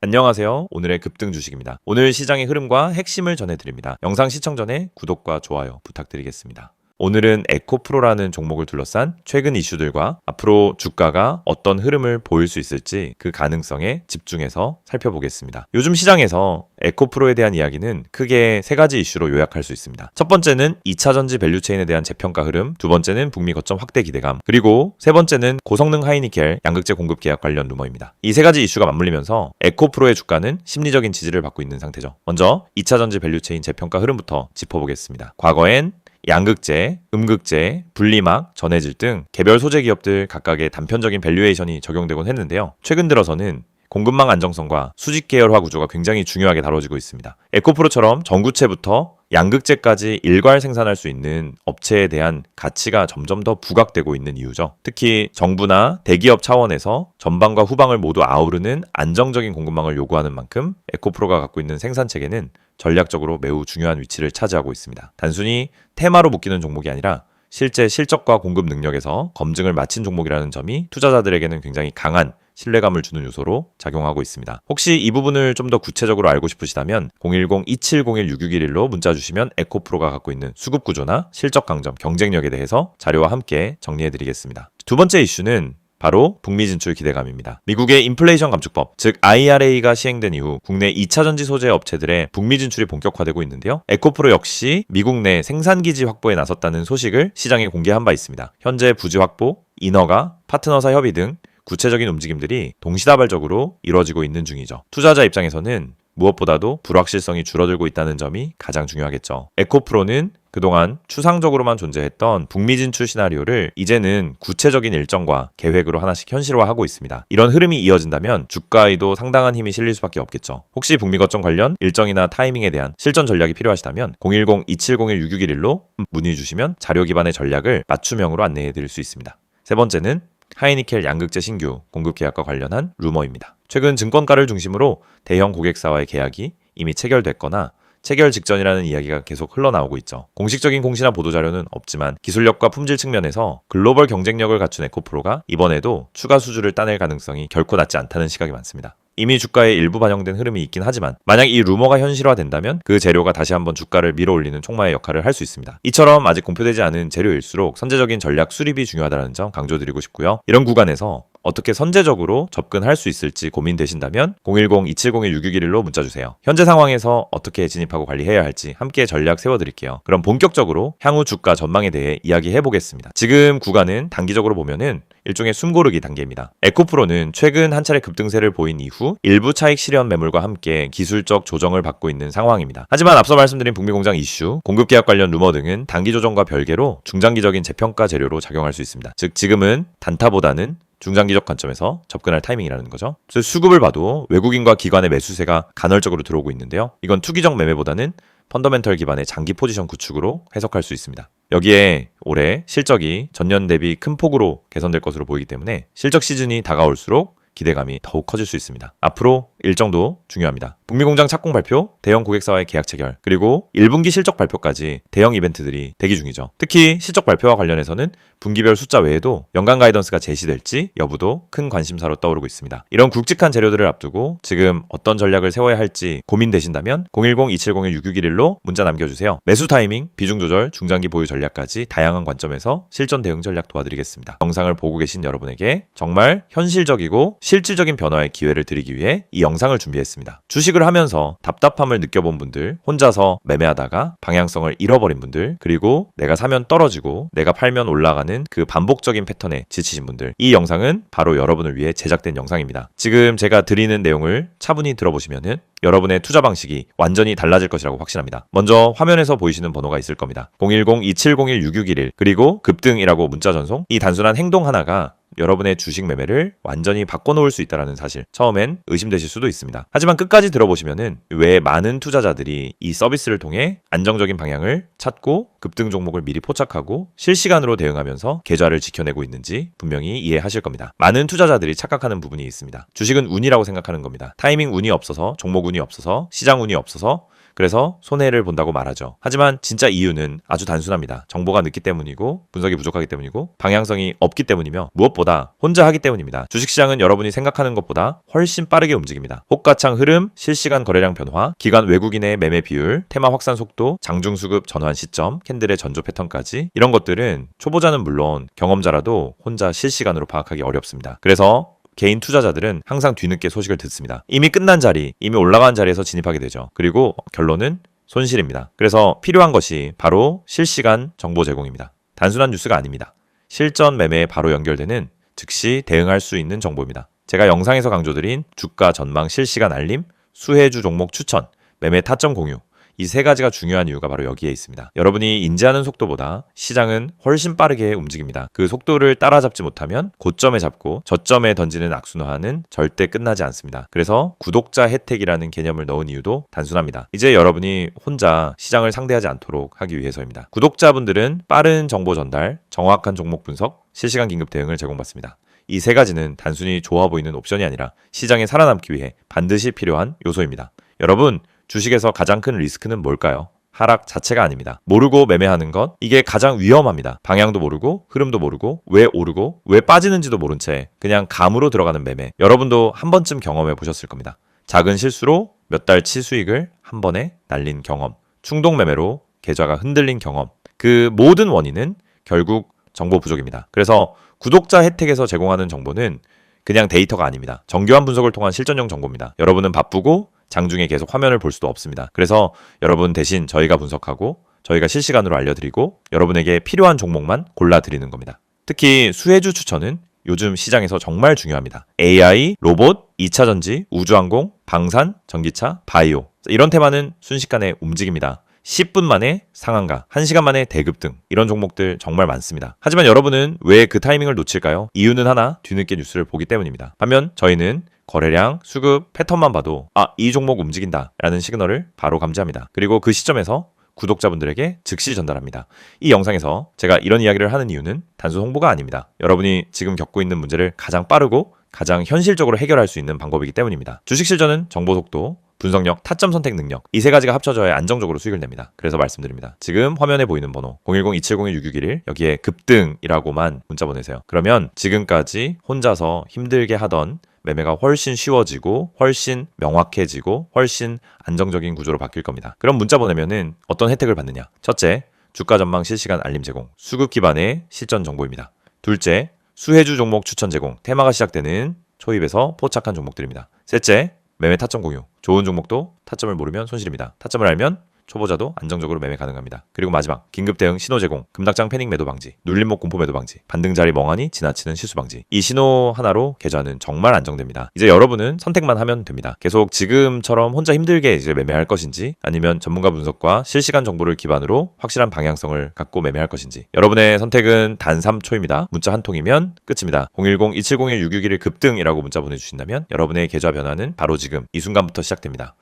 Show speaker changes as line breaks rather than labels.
안녕하세요. 오늘의 급등 주식입니다. 오늘 시장의 흐름과 핵심을 전해드립니다. 영상 시청 전에 구독과 좋아요 부탁드리겠습니다. 오늘은 에코프로라는 종목을 둘러싼 최근 이슈들과 앞으로 주가가 어떤 흐름을 보일 수 있을지 그 가능성에 집중해서 살펴보겠습니다. 요즘 시장에서 에코프로에 대한 이야기는 크게 세 가지 이슈로 요약할 수 있습니다. 첫 번째는 2차전지 밸류체인에 대한 재평가 흐름, 두 번째는 북미 거점 확대 기대감, 그리고 세 번째는 고성능 하이니켈 양극재 공급 계약 관련 루머입니다. 이 세 가지 이슈가 맞물리면서 에코프로의 주가는 심리적인 지지를 받고 있는 상태죠. 먼저 2차전지 밸류체인 재평가 흐름부터 짚어보겠습니다. 과거엔 양극재, 음극재, 분리막, 전해질 등 개별 소재 기업들 각각의 단편적인 밸류에이션이 적용되곤 했는데요. 최근 들어서는 공급망 안정성과 수직 계열화 구조가 굉장히 중요하게 다뤄지고 있습니다. 에코프로처럼 전구체부터 양극재까지 일괄 생산할 수 있는 업체에 대한 가치가 점점 더 부각되고 있는 이유죠. 특히 정부나 대기업 차원에서 전방과 후방을 모두 아우르는 안정적인 공급망을 요구하는 만큼 에코프로가 갖고 있는 생산 체계는 전략적으로 매우 중요한 위치를 차지하고 있습니다. 단순히 테마로 묶이는 종목이 아니라 실제 실적과 공급 능력에서 검증을 마친 종목이라는 점이 투자자들에게는 굉장히 강한 신뢰감을 주는 요소로 작용하고 있습니다. 혹시 이 부분을 좀 더 구체적으로 알고 싶으시다면 010-2701-6611로 문자 주시면 에코프로가 갖고 있는 수급 구조나 실적 강점, 경쟁력에 대해서 자료와 함께 정리해드리겠습니다. 두 번째 이슈는 바로 북미 진출 기대감입니다. 미국의 인플레이션 감축법, 즉 IRA가 시행된 이후 국내 2차전지 소재 업체들의 북미 진출이 본격화되고 있는데요. 에코프로 역시 미국 내 생산기지 확보에 나섰다는 소식을 시장에 공개한 바 있습니다. 현재 부지 확보, 인허가, 파트너사 협의 등 구체적인 움직임들이 동시다발적으로 이루어지고 있는 중이죠. 투자자 입장에서는 무엇보다도 불확실성이 줄어들고 있다는 점이 가장 중요하겠죠. 에코프로는 그동안 추상적으로만 존재했던 북미 진출 시나리오를 이제는 구체적인 일정과 계획으로 하나씩 현실화하고 있습니다. 이런 흐름이 이어진다면 주가에도 상당한 힘이 실릴 수밖에 없겠죠. 혹시 북미 거점 관련 일정이나 타이밍에 대한 실전 전략이 필요하시다면 010-2701-6611로 문의 주시면 자료 기반의 전략을 맞춤형으로 안내해 드릴 수 있습니다. 세 번째는 하이니켈 양극재 신규 공급 계약과 관련한 루머입니다. 최근 증권가를 중심으로 대형 고객사와의 계약이 이미 체결됐거나 체결 직전이라는 이야기가 계속 흘러나오고 있죠. 공식적인 공시나 보도자료는 없지만 기술력과 품질 측면에서 글로벌 경쟁력을 갖춘 에코프로가 이번에도 추가 수주를 따낼 가능성이 결코 낮지 않다는 시각이 많습니다. 이미 주가에 일부 반영된 흐름이 있긴 하지만 만약 이 루머가 현실화된다면 그 재료가 다시 한번 주가를 밀어올리는 촉마의 역할을 할 수 있습니다. 이처럼 아직 공표되지 않은 재료일수록 선제적인 전략 수립이 중요하다는 점 강조드리고 싶고요. 이런 구간에서 어떻게 선제적으로 접근할 수 있을지 고민되신다면 010-2701-6611로 문자 주세요. 현재 상황에서 어떻게 진입하고 관리해야 할지 함께 전략 세워드릴게요. 그럼 본격적으로 향후 주가 전망에 대해 이야기해 보겠습니다. 지금 구간은 단기적으로 보면은 일종의 숨고르기 단계입니다. 에코프로는 최근 한 차례 급등세를 보인 이후 일부 차익 실현 매물과 함께 기술적 조정을 받고 있는 상황입니다. 하지만 앞서 말씀드린 북미 공장 이슈, 공급 계약 관련 루머 등은 단기 조정과 별개로 중장기적인 재평가 재료로 작용할 수 있습니다. 즉 지금은 단타보다는 중장기적 관점에서 접근할 타이밍이라는 거죠. 그래서 수급을 봐도 외국인과 기관의 매수세가 간헐적으로 들어오고 있는데요. 이건 투기적 매매보다는 펀더멘털 기반의 장기 포지션 구축으로 해석할 수 있습니다. 여기에 올해 실적이 전년 대비 큰 폭으로 개선될 것으로 보이기 때문에 실적 시즌이 다가올수록 기대감이 더욱 커질 수 있습니다. 앞으로 일정도 중요합니다. 북미 공장 착공 발표, 대형 고객사와의 계약 체결, 그리고 1분기 실적 발표까지 대형 이벤트들이 대기 중이죠. 특히 실적 발표와 관련해서는 분기별 숫자 외에도 연간 가이던스가 제시될지 여부도 큰 관심사로 떠오르고 있습니다. 이런 굵직한 재료들을 앞두고 지금 어떤 전략을 세워야 할지 고민되신다면 010-2701-6611로 문자 남겨주세요. 매수 타이밍, 비중 조절, 중장기 보유 전략까지 다양한 관점에서 실전 대응 전략 도와드리겠습니다. 영상을 보고 계신 여러분에게 정말 현실적이고 실질적인 변화의 기회를 드리기 위해 이 영상을 준비했습니다. 주식을 하면서 답답함을 느껴본 분들, 혼자서 매매하다가 방향성을 잃어버린 분들, 그리고 내가 사면 떨어지고 내가 팔면 올라가는 그 반복적인 패턴에 지치신 분들, 이 영상은 바로 여러분을 위해 제작된 영상입니다. 지금 제가 드리는 내용을 차분히 들어보시면은 여러분의 투자 방식이 완전히 달라질 것이라고 확신합니다. 먼저 화면에서 보이시는 번호가 있을 겁니다. 010-2701-6611 그리고 급등이라고 문자 전송, 이 단순한 행동 하나가 여러분의 주식 매매를 완전히 바꿔놓을 수 있다는 사실, 처음엔 의심되실 수도 있습니다. 하지만 끝까지 들어보시면은 왜 많은 투자자들이 이 서비스를 통해 안정적인 방향을 찾고 급등 종목을 미리 포착하고 실시간으로 대응하면서 계좌를 지켜내고 있는지 분명히 이해하실 겁니다. 많은 투자자들이 착각하는 부분이 있습니다. 주식은 운이라고 생각하는 겁니다. 타이밍 운이 없어서, 종목 운이 없어서, 시장 운이 없어서 그래서 손해를 본다고 말하죠. 하지만 진짜 이유는 아주 단순합니다. 정보가 늦기 때문이고 분석이 부족하기 때문이고 방향성이 없기 때문이며 무엇보다 무엇보다 혼자 하기 때문입니다. 주식시장은 여러분이 생각하는 것보다 훨씬 빠르게 움직입니다. 호가창 흐름, 실시간 거래량 변화, 기관 외국인의 매매 비율, 테마 확산 속도, 장중 수급 전환 시점, 캔들의 전조 패턴까지 이런 것들은 초보자는 물론 경험자라도 혼자 실시간으로 파악하기 어렵습니다. 그래서 개인 투자자들은 항상 뒤늦게 소식을 듣습니다. 이미 끝난 자리, 이미 올라간 자리에서 진입하게 되죠. 그리고 결론은 손실입니다. 그래서 필요한 것이 바로 실시간 정보 제공입니다. 단순한 뉴스가 아닙니다. 실전 매매에 바로 연결되는 즉시 대응할 수 있는 정보입니다. 제가 영상에서 강조드린 주가 전망 실시간 알림, 수혜주 종목 추천, 매매 타점 공유, 이 세 가지가 중요한 이유가 바로 여기에 있습니다. 여러분이 인지하는 속도보다 시장은 훨씬 빠르게 움직입니다. 그 속도를 따라잡지 못하면 고점에 잡고 저점에 던지는 악순환은 절대 끝나지 않습니다. 그래서 구독자 혜택이라는 개념을 넣은 이유도 단순합니다. 이제 여러분이 혼자 시장을 상대하지 않도록 하기 위해서입니다. 구독자분들은 빠른 정보 전달, 정확한 종목 분석, 실시간 긴급 대응을 제공받습니다. 이 세 가지는 단순히 좋아 보이는 옵션이 아니라 시장에 살아남기 위해 반드시 필요한 요소입니다. 여러분, 주식에서 가장 큰 리스크는 뭘까요? 하락 자체가 아닙니다. 모르고 매매하는 것, 이게 가장 위험합니다. 방향도 모르고, 흐름도 모르고, 왜 오르고, 왜 빠지는지도 모른 채 그냥 감으로 들어가는 매매. 여러분도 한 번쯤 경험해 보셨을 겁니다. 작은 실수로 몇 달치 수익을 한 번에 날린 경험. 충동 매매로 계좌가 흔들린 경험. 그 모든 원인은 결국 정보 부족입니다. 그래서 구독자 혜택에서 제공하는 정보는 그냥 데이터가 아닙니다. 정교한 분석을 통한 실전용 정보입니다. 여러분은 바쁘고 장중에 계속 화면을 볼 수도 없습니다. 그래서 여러분 대신 저희가 분석하고 저희가 실시간으로 알려드리고 여러분에게 필요한 종목만 골라드리는 겁니다. 특히 수혜주 추천은 요즘 시장에서 정말 중요합니다. AI, 로봇, 2차전지, 우주항공, 방산, 전기차, 바이오 이런 테마는 순식간에 움직입니다. 10분 만에 상한가, 1시간 만에 대급 등 이런 종목들 정말 많습니다. 하지만 여러분은 왜 그 타이밍을 놓칠까요? 이유는 하나, 뒤늦게 뉴스를 보기 때문입니다. 반면 저희는 거래량, 수급, 패턴만 봐도 이 종목 움직인다 라는 시그널을 바로 감지합니다. 그리고 그 시점에서 구독자분들에게 즉시 전달합니다. 이 영상에서 제가 이런 이야기를 하는 이유는 단순 홍보가 아닙니다. 여러분이 지금 겪고 있는 문제를 가장 빠르고 가장 현실적으로 해결할 수 있는 방법이기 때문입니다. 주식 실전은 정보 속도, 분석력, 타점 선택 능력 이 세 가지가 합쳐져야 안정적으로 수익을 냅니다. 그래서 말씀드립니다. 지금 화면에 보이는 번호 010-2701-6611 여기에 급등이라고만 문자 보내세요. 그러면 지금까지 혼자서 힘들게 하던 매매가 훨씬 쉬워지고 훨씬 명확해지고 훨씬 안정적인 구조로 바뀔 겁니다. 그럼 문자 보내면은 어떤 혜택을 받느냐? 첫째, 주가 전망 실시간 알림 제공, 수급 기반의 실전 정보입니다. 둘째, 수혜주 종목 추천 제공, 테마가 시작되는 초입에서 포착한 종목들입니다. 셋째, 매매 타점 공유, 좋은 종목도 타점을 모르면 손실입니다. 타점을 알면 초보자도 안정적으로 매매 가능합니다. 그리고 마지막, 긴급 대응 신호 제공, 급락장 패닉 매도 방지, 눌림목 공포 매도 방지, 반등 자리 멍하니 지나치는 실수 방지. 이 신호 하나로 계좌는 정말 안정됩니다. 이제 여러분은 선택만 하면 됩니다. 계속 지금처럼 혼자 힘들게 이제 매매할 것인지 아니면 전문가 분석과 실시간 정보를 기반으로 확실한 방향성을 갖고 매매할 것인지 여러분의 선택은 단 3초입니다. 문자 한 통이면 끝입니다. 010-2701-661 급등이라고 문자 보내주신다면 여러분의 계좌 변화는 바로 지금 이 순간부터 시작됩니다.